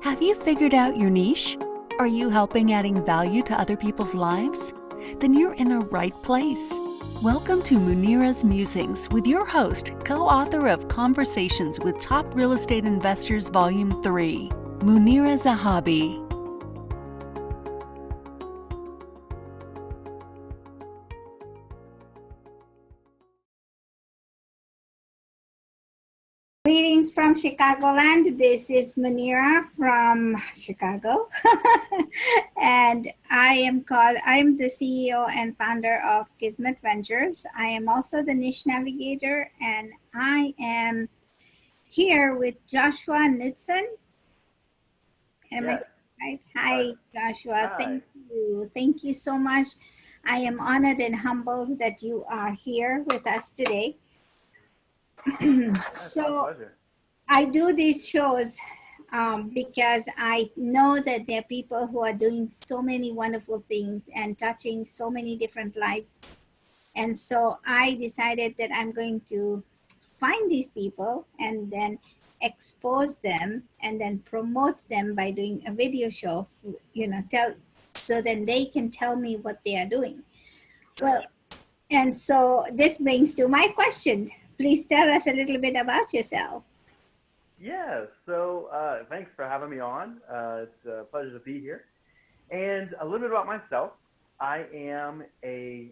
Have you figured out your niche? Are you helping adding value to other people's lives? Then you're in the right place. Welcome to Munira's Musings with your host, co-author of Conversations with Top Real Estate Investors Volume 3, Munira Zahabi. Greetings from Chicagoland. This is Munira from Chicago. And I'm the CEO and founder of Kismet Ventures. I am also the niche navigator, and I am here with Joshua Knudsen. Am I saying right? Hi, Joshua. Hi. Thank you. Thank you so much. I am honored and humbled that you are here with us today. It's my pleasure. I do these shows because I know that there are people who are doing so many wonderful things and touching so many different lives. And so I decided that I'm going to find these people and then expose them and then promote them by doing a video show, so then they can tell me what they are doing. Well, and so this brings to my question. Please tell us a little bit about yourself. Yeah, so thanks for having me on. It's a pleasure to be here. And a little bit about myself. I am a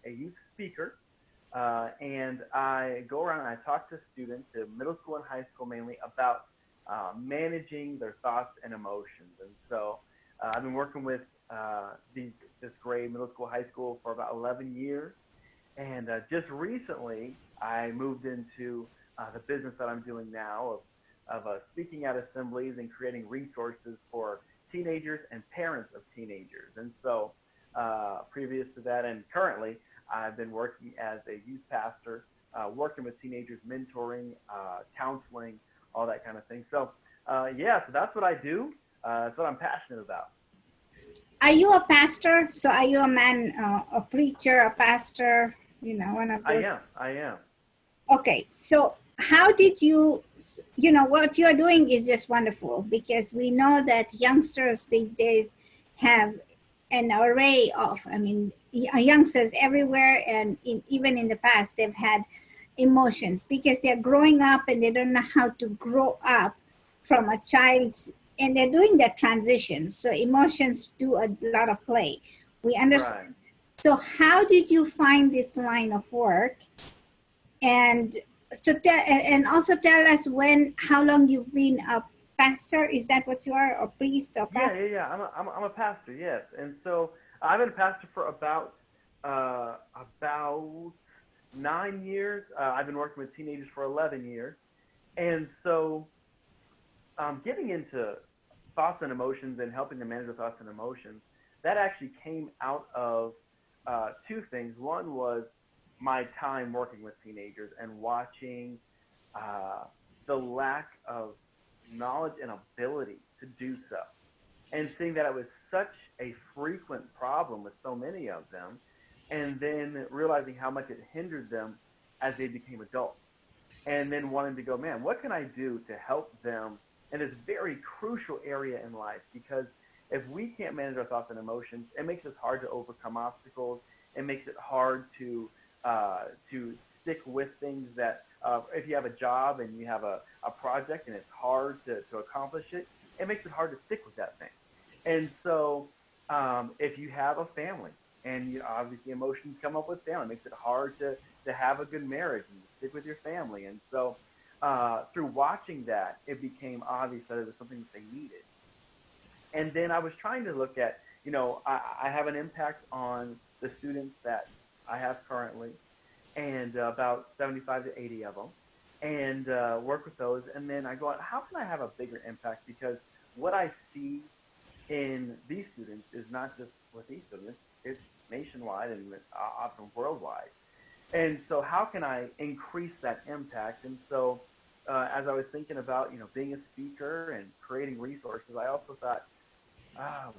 youth speaker, and I go around and I talk to students in middle school and high school mainly about managing their thoughts and emotions. And so I've been working with this grade, middle school, high school, for about 11 years. And just recently, I moved into the business that I'm doing now of speaking at assemblies and creating resources for teenagers and parents of teenagers. And so previous to that and currently, I've been working as a youth pastor, working with teenagers, mentoring, counseling, all that kind of thing. So so that's what I do. That's what I'm passionate about. Are you a pastor? So are you a man, a preacher, a pastor, one of those? I am. Okay, so how did you what you're doing is just wonderful, because we know that youngsters these days have an array of, youngsters everywhere, and even in the past, they've had emotions because they're growing up and they don't know how to grow up from a child, and they're doing that transition. So emotions do a lot of play. We understand. Right. So how did you find this line of work? And so also tell us how long you've been a pastor. Is that what you are, a priest or pastor? Yeah. I'm a pastor, yes. And so I've been a pastor for about 9 years. I've been working with teenagers for 11 years. And so getting into thoughts and emotions and helping them manage their thoughts and emotions, that actually came out of two things. One was my time working with teenagers and watching the lack of knowledge and ability to do so, and seeing that it was such a frequent problem with so many of them, and then realizing how much it hindered them as they became adults, and then wanting to go, man, what can I do to help them in this very crucial area in life? Because if we can't manage our thoughts and emotions, it makes it hard to overcome obstacles. It makes it hard to stick with things that if you have a job and you have a project and it's hard to accomplish it, it makes it hard to stick with that thing. And so if you have a family and obviously emotions come up with family, it makes it hard to have a good marriage and stick with your family. And so through watching that, it became obvious that it was something that they needed. And then I was trying to look at, I have an impact on the students that I have currently, and about 75 to 80 of them, and work with those. And then I go, how can I have a bigger impact? Because what I see in these students is not just with these students, it's nationwide and often worldwide. And so how can I increase that impact? And so as I was thinking about, being a speaker and creating resources, I also thought,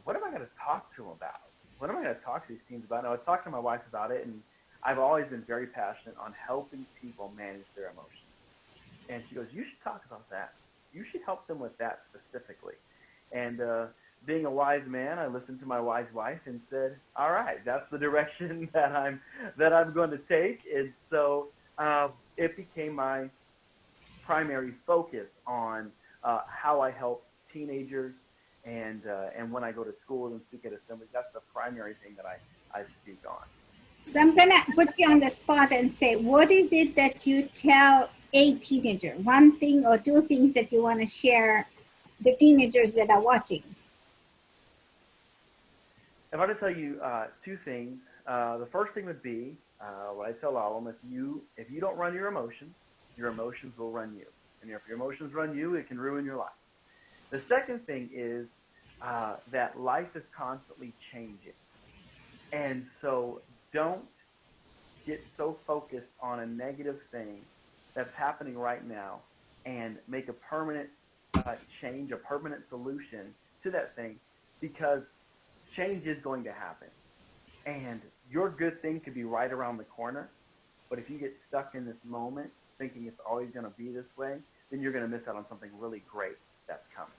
what am I going to talk to them about? What am I going to talk to these teens about? And I was talking to my wife about it, and I've always been very passionate on helping people manage their emotions. And she goes, you should talk about that. you should help them with that specifically. And being a wise man, I listened to my wise wife and said, all right, that's the direction that I'm going to take. And so it became my primary focus on how I help teenagers, and when I go to schools and speak at assemblies, that's the primary thing that I speak on. So I'm going to put you on the spot and say, what is it that you tell a teenager? One thing or two things that you want to share the teenagers that are watching? If I were to tell you two things, the first thing would be what I tell all of them: if you don't run your emotions will run you, and if your emotions run you, it can ruin your life. The second thing is that life is constantly changing, and so don't get so focused on a negative thing that's happening right now and make a permanent change, a permanent solution to that thing, because change is going to happen. And your good thing could be right around the corner, but if you get stuck in this moment thinking it's always going to be this way, then you're going to miss out on something really great that's coming.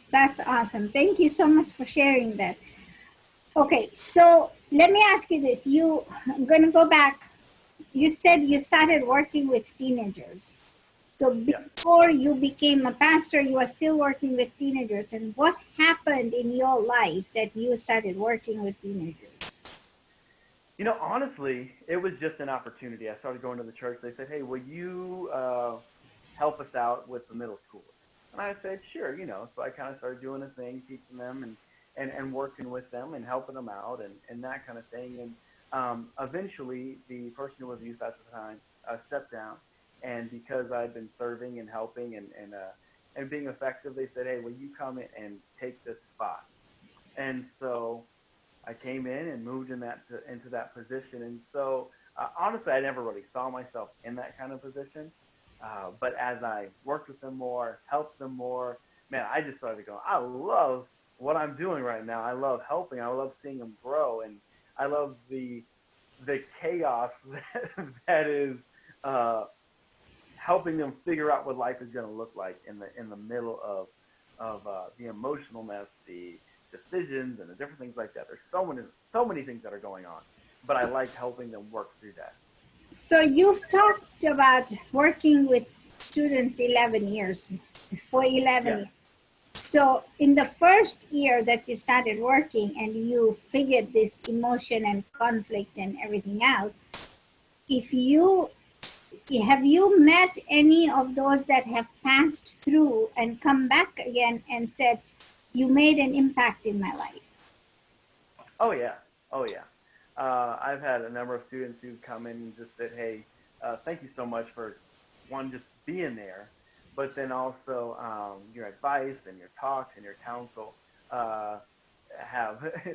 That's awesome. Thank you so much for sharing that. Okay, so let me ask you this. I'm going to go back. You said you started working with teenagers. So before you became a pastor, you were still working with teenagers. And what happened in your life that you started working with teenagers? Honestly, it was just an opportunity. I started going to the church. They said, hey, will you help us out with the middle schoolers? And I said, sure, So I kind of started doing a thing, teaching them and working with them and helping them out and that kind of thing. And eventually, the person who was the youth pastor at the time stepped down. And because I'd been serving and helping and being effective, they said, hey, will you come in and take this spot? And so I came in and moved into that position. And so honestly, I never really saw myself in that kind of position. But as I worked with them more, helped them more, man, I just started going, I love what I'm doing right now. I love helping. I love seeing them grow. And I love the chaos that is helping them figure out what life is going to look like in the middle of the emotionalness, the decisions, and the different things like that. There's so many things that are going on, but I like helping them work through that. So you've talked about working with students 11 years, for 11 years. So in the first year that you started working and you figured this emotion and conflict and everything out, have you met any of those that have passed through and come back again and said, you made an impact in my life? Oh yeah. I've had a number of students who come in and just said, hey, thank you so much for, one, just being there, but then also your advice and your talks and your counsel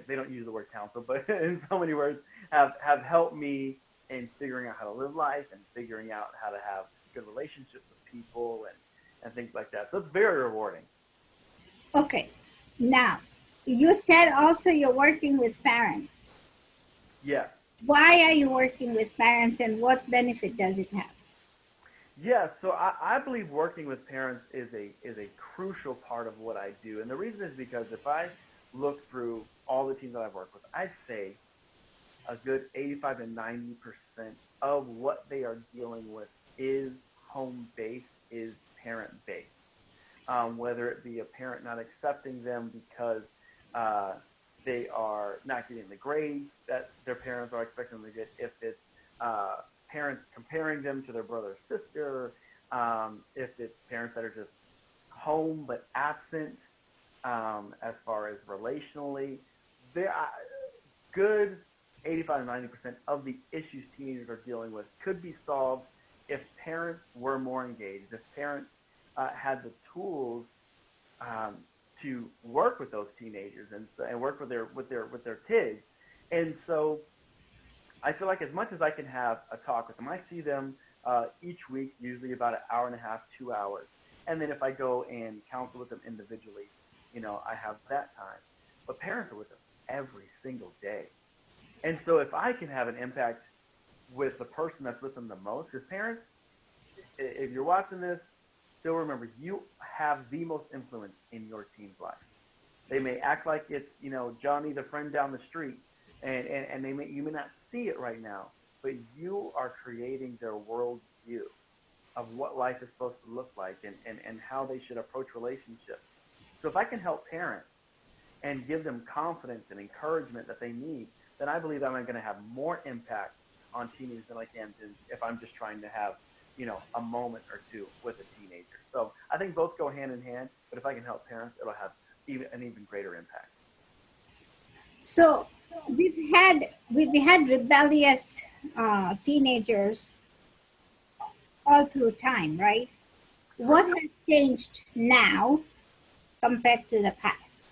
they don't use the word counsel, but in so many words, have helped me in figuring out how to live life and figuring out how to have good relationships with people and things like that. So it's very rewarding. Okay. Now, you said also you're working with parents. Yes. Why are you working with parents and what benefit does it have? Yeah, so I believe working with parents is a crucial part of what I do. And the reason is because if I look through all the teams that I've worked with, I'd say a good 85 to 90% of what they are dealing with is home-based, is parent-based. Whether it be a parent not accepting them because they are not getting the grades that their parents are expecting them to get, if it's parents comparing them to their brother or sister, if it's parents that are just home but absent as far as relationally, there are good 85 to 90% of the issues teenagers are dealing with could be solved if parents were more engaged, if parents had the tools to work with those teenagers and work with their kids. And so I feel like as much as I can have a talk with them, I see them each week, usually about an hour and a half, 2 hours. And then if I go and counsel with them individually, I have that time. But parents are with them every single day. And so if I can have an impact with the person that's with them the most, because parents, if you're watching this, still remember you have the most influence in your teen's life. They may act like it's, Johnny, the friend down the street, and you may not see it right now, but you are creating their world view of what life is supposed to look like and how they should approach relationships. So if I can help parents and give them confidence and encouragement that they need, then I believe I'm going to have more impact on teenagers than I can if I'm just trying to have, a moment or two with a teenager. So I think both go hand in hand, but if I can help parents, it'll have an even greater impact. So we've had rebellious teenagers all through time, right? What has changed now compared to the past?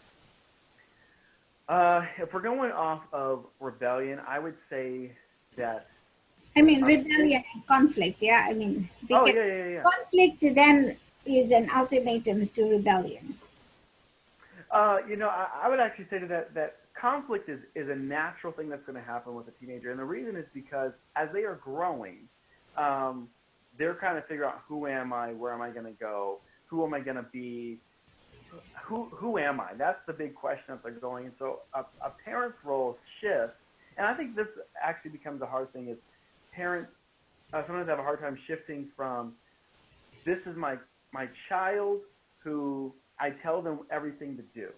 If we're going off of rebellion, I would say that. Rebellion and conflict, yeah? Oh, yeah. Conflict then is an ultimatum to rebellion. I would actually say to that conflict is a natural thing that's going to happen with a teenager. And the reason is because as they are growing, they're kind of figuring out, who am I? Where am I going to go? Who am I going to be? Who am I? That's the big question that they're going. And so a parent's role shifts. And I think this actually becomes a hard thing is parents sometimes have a hard time shifting from, this is my child who I tell them everything to do,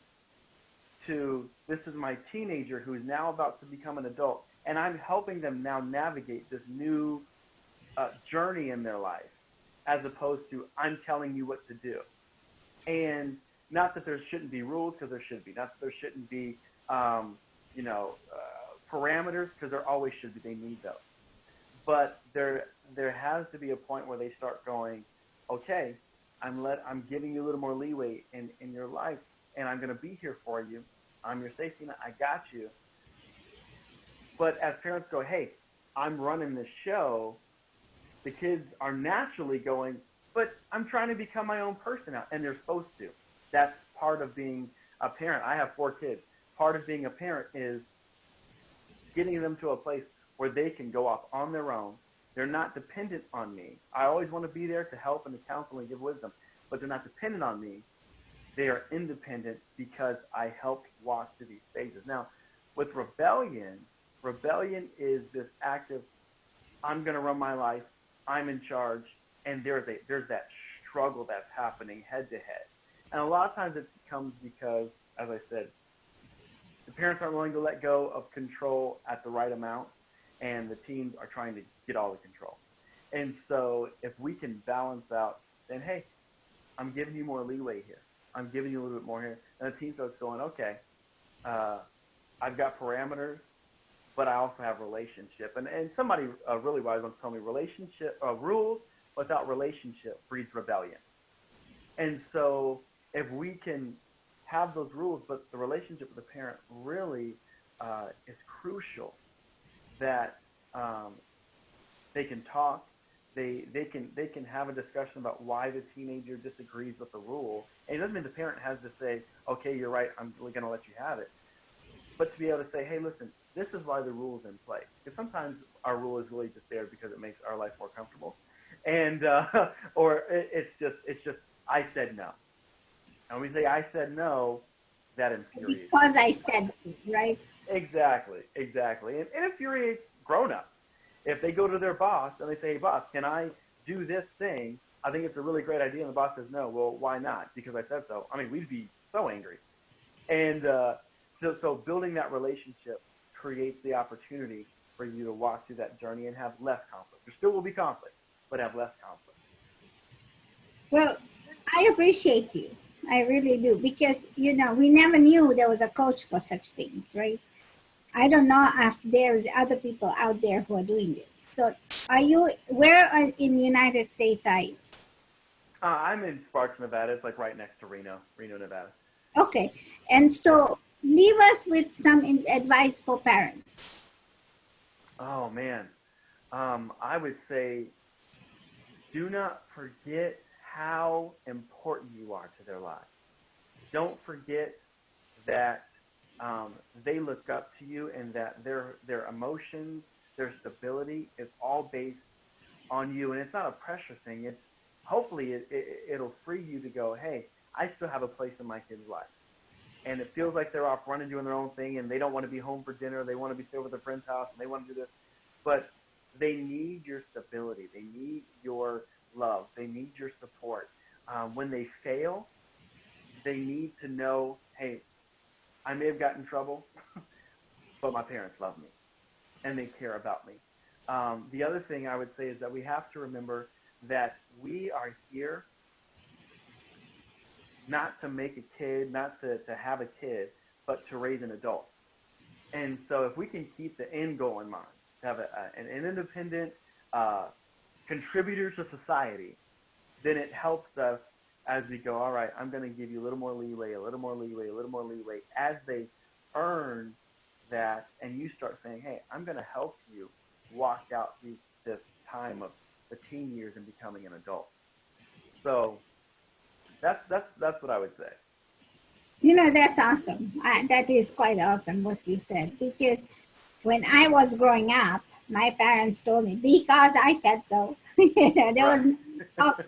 to this is my teenager who is now about to become an adult, and I'm helping them now navigate this new journey in their life, as opposed to I'm telling you what to do. And not that there shouldn't be rules, because there should be. Not that there shouldn't be, parameters, because there always should be. They need those. But there has to be a point where they start going, okay, I'm giving you a little more leeway in your life, and I'm going to be here for you. I'm your safety net. I got you. But as parents go, hey, I'm running this show, the kids are naturally going, but I'm trying to become my own person now, and they're supposed to. That's part of being a parent. I have 4 kids. Part of being a parent is getting them to a place where they can go off on their own. They're not dependent on me. I always want to be there to help and to counsel and give wisdom, but they're not dependent on me. They are independent because I helped walk through these phases. Now, with rebellion is this active, I'm going to run my life, I'm in charge, and there's that struggle that's happening head to head. And a lot of times it comes because, as I said, the parents aren't willing to let go of control at the right amount, and the teens are trying to get all the control. And so if we can balance out, then, hey, I'm giving you more leeway here. I'm giving you a little bit more here. And the teen starts going, okay, I've got parameters, but I also have relationship. And somebody really wise once told me rules without relationship breeds rebellion. And so if we can have those rules, but the relationship with the parent really is crucial, that they can talk, they can have a discussion about why the teenager disagrees with the rule. And it doesn't mean the parent has to say, okay, you're right, I'm really going to let you have it. But to be able to say, hey, listen, this is why the rule is in place. Because sometimes our rule is really just there because it makes our life more comfortable. And or it's just I said no. And when we say I said no, that infuriates. Because I said so, right? Exactly. And it infuriates grown-ups. If they go to their boss and they say, hey, boss, can I do this thing? I think it's a really great idea. And the boss says, no. Well, why not? Because I said so. I mean, we'd be so angry. And so building that relationship creates the opportunity for you to walk through that journey and have less conflict. There still will be conflict, but have less conflict. Well, I appreciate you. I really do. Because, we never knew there was a coach for such things, right? I don't know if there's other people out there who are doing this. So where in the United States are you? I'm in Sparks, Nevada. It's like right next to Reno, Nevada. Okay. And so leave us with some advice for parents. Oh, man. I would say do not forget how important you are to their lives. Don't forget that they look up to you and that their emotions, their stability is all based on you. And it's not a pressure thing. It's hopefully it'll free you to go, hey, I still have a place in my kid's life. And it feels like they're off running, doing their own thing, and they don't want to be home for dinner. They want to be staying with a friend's house, and they want to do this. But they need your stability. They need your love. They need your support. When they fail, they need to know, hey, I may have gotten in trouble, but my parents love me, and they care about me. The other thing I would say is that we have to remember that we are here not to make a kid, not to have a kid, but to raise an adult. And so if we can keep the end goal in mind, to have an independent contributor to society, then it helps us as we go, all right, I'm going to give you a little more leeway, a little more leeway, a little more leeway, as they earn that, and you start saying, hey, I'm going to help you walk out this time of the teen years and becoming an adult. So that's what I would say. You know, that's awesome. That is quite awesome what you said, because when I was growing up, my parents told me, because I said so. There was no talk.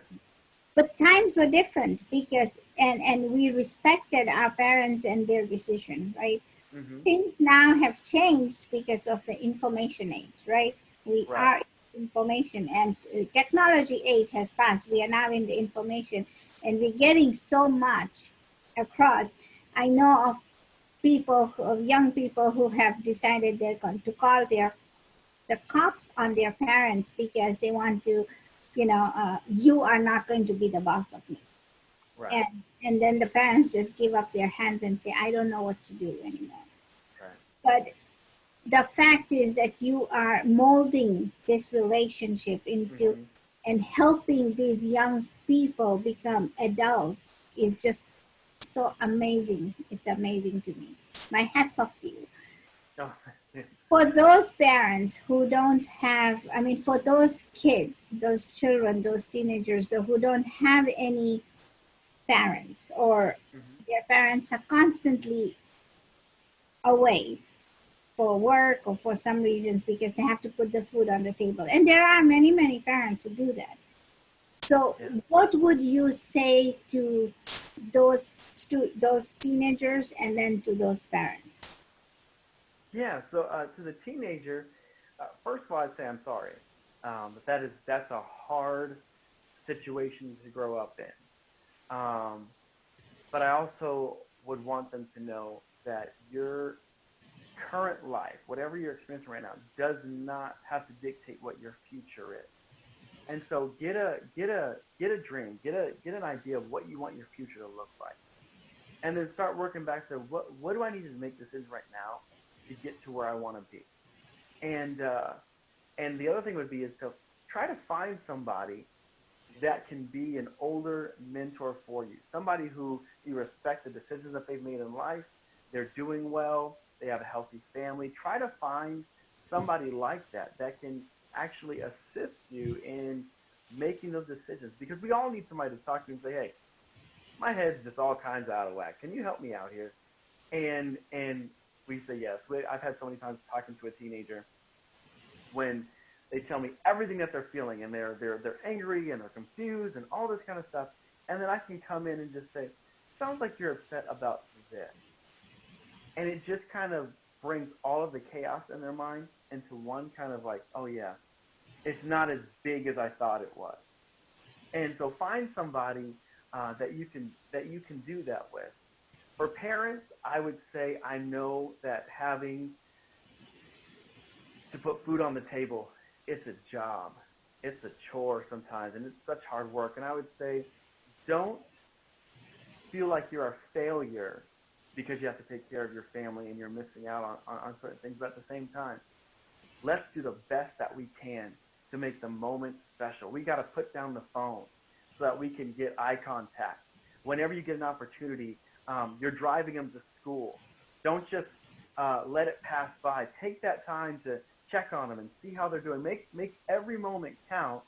But times were different because, and we respected our parents and their decision, right? Mm-hmm. Things now have changed because of the information age, right? We are in information, and technology age has passed. We are now in the information, and we're getting so much across. I know of young people who have decided they're going to call the cops on their parents because they want to, you are not going to be the boss of me. Right. And then the parents just give up their hands and say, I don't know what to do anymore. Right. But the fact is that you are molding this relationship into and helping these young people become adults is just so amazing. It's amazing to me. My hat's off to you. Oh, yeah. For those parents who don't have, for those kids, those children, those teenagers who don't have any parents, or their parents are constantly away for work or for some reasons because they have to put the food on the table. And there are many, many parents who do that. So what would you say to those teenagers and then to those parents? Yeah, so to the teenager, first of all, I'd say I'm sorry. But that's a hard situation to grow up in. But I also would want them to know that your current life, whatever you're experiencing right now, does not have to dictate what your future is. And so get a dream, get an idea of what you want your future to look like, and then start working back to what do I need to make decisions right now to get to where I want to be. And the other thing would be is to try to find somebody that can be an older mentor for you, somebody who you respect the decisions that they've made in life, they're doing well, they have a healthy family. Try to find somebody like that can actually assist you in making those decisions, because we all need somebody to talk to and say, hey, my head's just all kinds of out of whack. Can you help me out here? And we say yes. I've had so many times talking to a teenager when they tell me everything that they're feeling, and they're angry and they're confused and all this kind of stuff. And then I can come in and just say, sounds like you're upset about this. And it just kind of brings all of the chaos in their mind into one kind of like, oh yeah, it's not as big as I thought it was. And so find somebody that you can do that with. For parents, I would say I know that having to put food on the table, it's a job. It's a chore sometimes, and it's such hard work. And I would say don't feel like you're a failure because you have to take care of your family and you're missing out on certain things. But at the same time, let's do the best that we can to make the moment special. We got to put down the phone so that we can get eye contact. Whenever you get an opportunity, you're driving them to school. Don't just let it pass by. Take that time to check on them and see how they're doing. Make every moment count,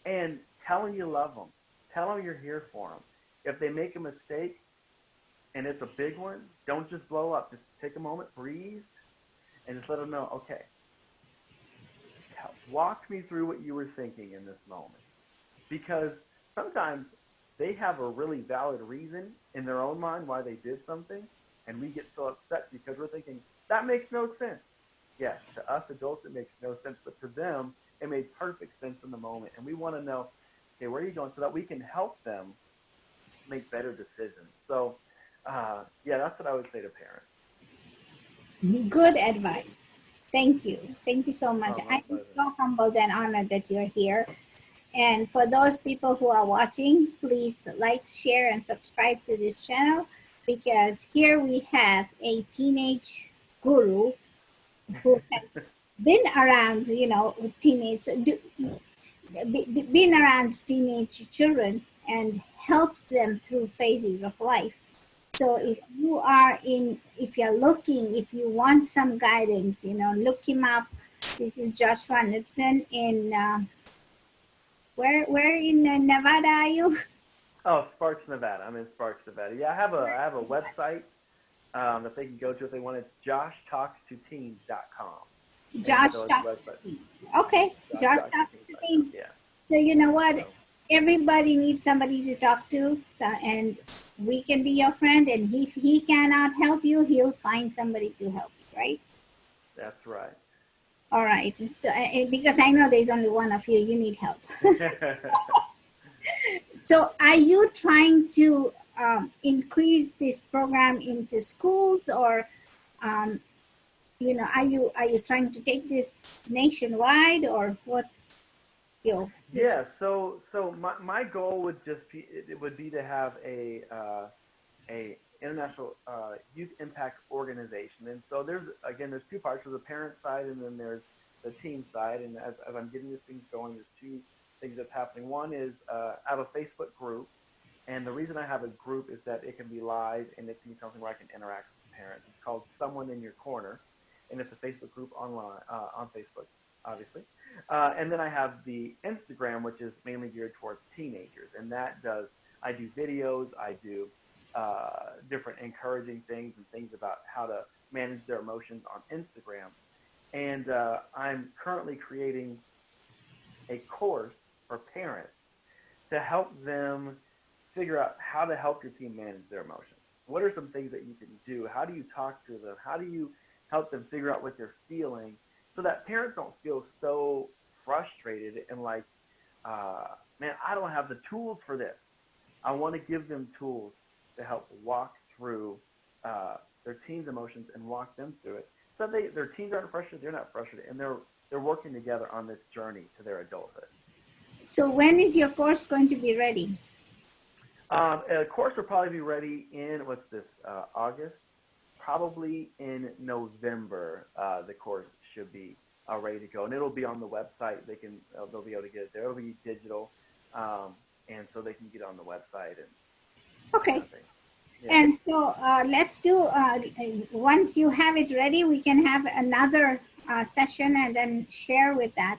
and tell them you love them. Tell them you're here for them. If they make a mistake and it's a big one, don't just blow up. Just take a moment, breathe, and just let them know, okay, walk me through what you were thinking in this moment. Because sometimes they have a really valid reason in their own mind why they did something, and we get so upset because we're thinking, that makes no sense. Yes, to us adults it makes no sense, but to them it made perfect sense in the moment. And we want to know, okay, where are you going, so that we can help them make better decisions. So, yeah, that's what I would say to parents. Good advice. Thank you. Thank you so much. Oh, my I'm pleasure. so humbled and honored that you're here. And for those people who are watching, please like, share, and subscribe to this channel, because here we have a teenage guru who has been around, been around teenage children and helps them through phases of life. So if you're looking, if you want some guidance, look him up. This is Joshua Knudsen in, where in Nevada are you? Oh, Sparks, Nevada. I'm in Sparks, Nevada. Yeah, I have a website that they can go to if they want. It's joshtalkstoteens.com. Josh Talks to Teens. Okay, Josh Talks to Teens. Yeah. So you know what? Everybody needs somebody to talk to, and we can be your friend. And if he cannot help you, he'll find somebody to help you, right? That's right. All right. So because I know there's only one of you, you need help. So are you trying to increase this program into schools, or are you trying to take this nationwide, or what? Yeah, so my goal would just be to have a international youth impact organization. And so there's two parts. There's the parent side, and then there's the teen side. And as I'm getting this thing going, there's two things that's happening. One is I have a Facebook group, and the reason I have a group is that it can be live and it can be something where I can interact with parents. It's called Someone in Your Corner, and it's a Facebook group online on Facebook, obviously. And then I have the Instagram, which is mainly geared towards teenagers, and I do videos, I do different encouraging things and things about how to manage their emotions on Instagram. And I'm currently creating a course for parents to help them figure out how to help your teen manage their emotions. What are some things that you can do? How do you talk to them? How do you help them figure out what they're feeling, so that parents don't feel so frustrated and like, man, I don't have the tools for this. I want to give them tools to help walk through their teens' emotions and walk them through it, so their teens aren't frustrated, they're not frustrated, and they're working together on this journey to their adulthood. So when is your course going to be ready? The course will probably be ready in, August? Probably in November, the course should be ready to go, and it'll be on the website. They'll be able to get it there. It'll be digital, and so they can get on the website. Okay. Yeah. And so let's do, once you have it ready, we can have another session and then share with the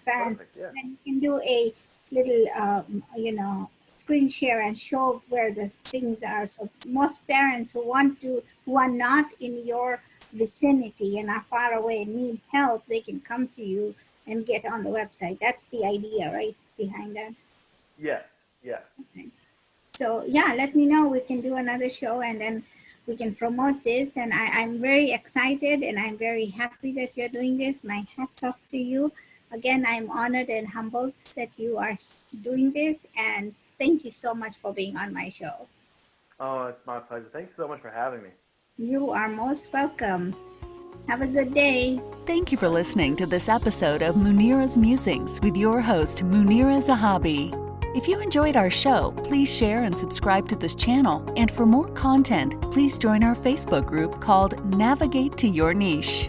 parents. Perfect, yeah. And you can do a little, screen share and show where the things are. So most parents who are not in your vicinity and are far away and need help, they can come to you and get on the website. That's the idea, right, behind that? Yes. Okay. So yeah, let me know. We can do another show and then we can promote this. And I'm very excited and I'm very happy that you're doing this. My hat's off to you. Again, I'm honored and humbled that you are doing this. And thank you so much for being on my show. Oh, it's my pleasure. Thanks so much for having me. You are most welcome. Have a good day. Thank you for listening to this episode of Munira's Musings with your host, Munira Zahabi. If you enjoyed our show, please share and subscribe to this channel. And for more content, please join our Facebook group called Navigate to Your Niche.